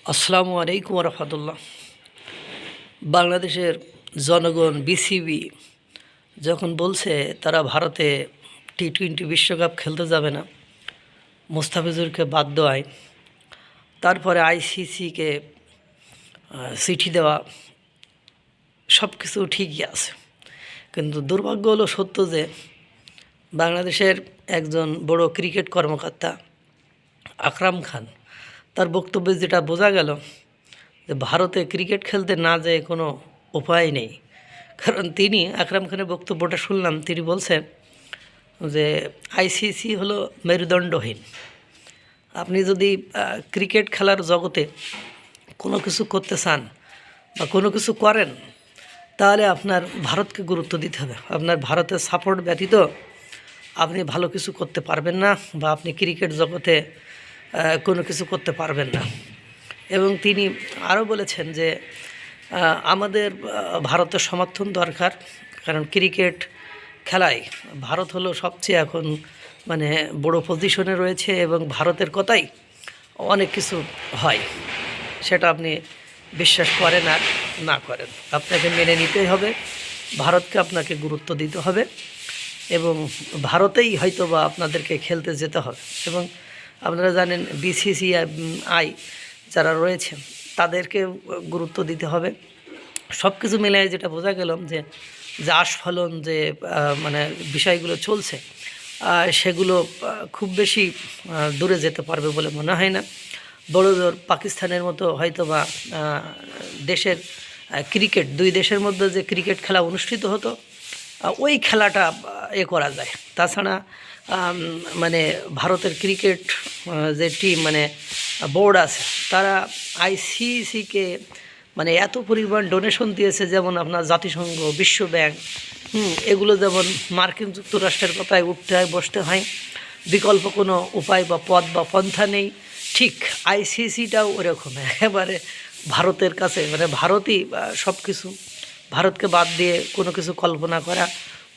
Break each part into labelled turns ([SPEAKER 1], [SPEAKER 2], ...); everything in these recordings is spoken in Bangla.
[SPEAKER 1] আসসালামু আলাইকুম রহমতুল্লাহ। বাংলাদেশের জনগণ বিসিবি যখন বলছে তারা ভারতে টি-20 বিশ্বকাপ খেলতে যাবে না, মুস্তাফিজুরকে বাদ দেওয়ায়, তারপরে আইসিসিকে চিঠি দেওয়া, সব কিছু ঠিকই আছে। কিন্তু দুর্ভাগ্য হলো সত্য যে বাংলাদেশের একজন বড় ক্রিকেট কর্মকর্তা আকরাম খান, তার বক্তব্যে যেটা বোঝা গেল যে ভারতে ক্রিকেট খেলতে না যেয়ে কোনো উপায় নেই। কারণ তিনি আকরাম খানের বক্তব্যটা শুনলাম, তিনি বলছেন যে আইসিসি হলো মেরুদণ্ডহীন। আপনি যদি ক্রিকেট খেলার জগতে কোনো কিছু করতে চান বা কোনো কিছু করেন, তাহলে আপনার ভারতকে গুরুত্ব দিতে হবে। আপনার ভারতের সাপোর্ট ব্যতীত আপনি ভালো কিছু করতে পারবেন না বা আপনি ক্রিকেট জগতে কোনো কিছু করতে পারবেন না। এবং তিনি আরও বলেছেন যে আমাদের ভারতের সমর্থন দরকার, কারণ ক্রিকেট খেলায় ভারত হলো সবচেয়ে এখন বড় পজিশনে রয়েছে এবং ভারতের কথাই অনেক কিছু হয়। সেটা আপনি বিশ্বাস করেন আর না করেন, আপনাকে মেনে নিতেই হবে। ভারতকে আপনাকে গুরুত্ব দিতে হবে এবং ভারতেই হয়তো বা আপনাদেরকে খেলতে যেতে হবে। এবং আপনারা জানেন বিসিসিআই যারা রয়েছে তাদেরকে গুরুত্ব দিতে হবে। সব কিছু মিলিয়ে যেটা বোঝা গেল যে আস্ফালন যে বিষয়গুলো চলছে, সেগুলো খুব বেশি দূরে যেতে পারবে বলে মনে হয় না। বড় পাকিস্তানের মতো হয়তো বা দেশের ক্রিকেট, দুই দেশের মধ্যে যে ক্রিকেট খেলা অনুষ্ঠিত হতো, ওই খেলাটা করা যায়। তাছাড়া ভারতের ক্রিকেট যে টিম বোর্ড আছে, তারা আইসিসিকে এত পরিমাণ ডোনেশন দিয়েছে, যেমন আপনার জাতিসংঘ, বিশ্ব ব্যাংক, এগুলো যেমন মার্কিন যুক্তরাষ্ট্রের কথায় উঠতে হয় বসতে হয়, বিকল্প কোনো উপায় বা পথ বা পন্থা নেই। ঠিক আইসিসিটাও ওরকম, একেবারে ভারতের কাছে ভারতই সব কিছু। ভারতকে বাদ দিয়ে কোনো কিছু কল্পনা করা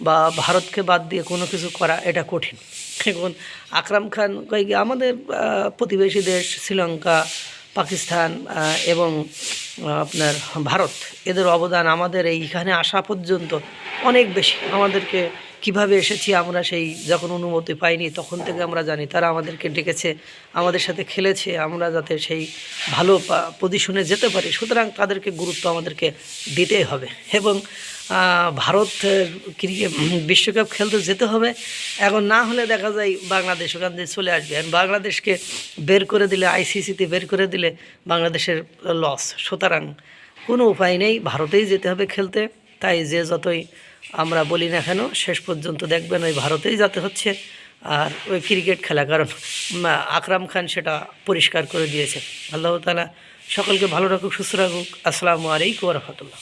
[SPEAKER 1] বা ভারতকে বাদ দিয়ে কোনো কিছু করা এটা কঠিন। এখন আকরাম খান কয়েক আমাদের প্রতিবেশী দেশ শ্রীলঙ্কা, পাকিস্তান এবং আপনার ভারত, এদের অবদান আমাদের এইখানে আসা পর্যন্ত অনেক বেশি। আমাদেরকে কিভাবে এসেছি আমরা, সেই যখন অনুমতি পাইনি তখন থেকে আমরা জানি, তারা আমাদেরকে ডেকেছে, আমাদের সাথে খেলেছে, আমরা যাতে সেই ভালো পজিশনে যেতে পারি। সুতরাং তাদেরকে গুরুত্ব আমাদেরকে দিতেই হবে এবং ভারত ক্রিকেট বিশ্বকাপ খেলতে যেতে হবে। এখন না হলে দেখা যায় বাংলাদেশ ওখান থেকে চলে আসবে, আর বাংলাদেশকে বের করে দিলে, আইসিসিতে বের করে দিলে বাংলাদেশের লস। সুতরাং কোনো উপায় নেই, ভারতেই যেতে হবে খেলতে। তাই যে যতই আমরা বলি না কেন, শেষ পর্যন্ত দেখবেন ওই ভারতেই যেতে হচ্ছে। আর ওই ক্রিকেট খেলা, কারণ আকরাম খান সেটা পরিষ্কার করে দিয়েছে। আল্লাহ তাআলা সকলকে ভালো রাখুক, সুস্থ রাখুক। আসসালামু আলাইকুম ওয়া রাহমাতুল্লাহ।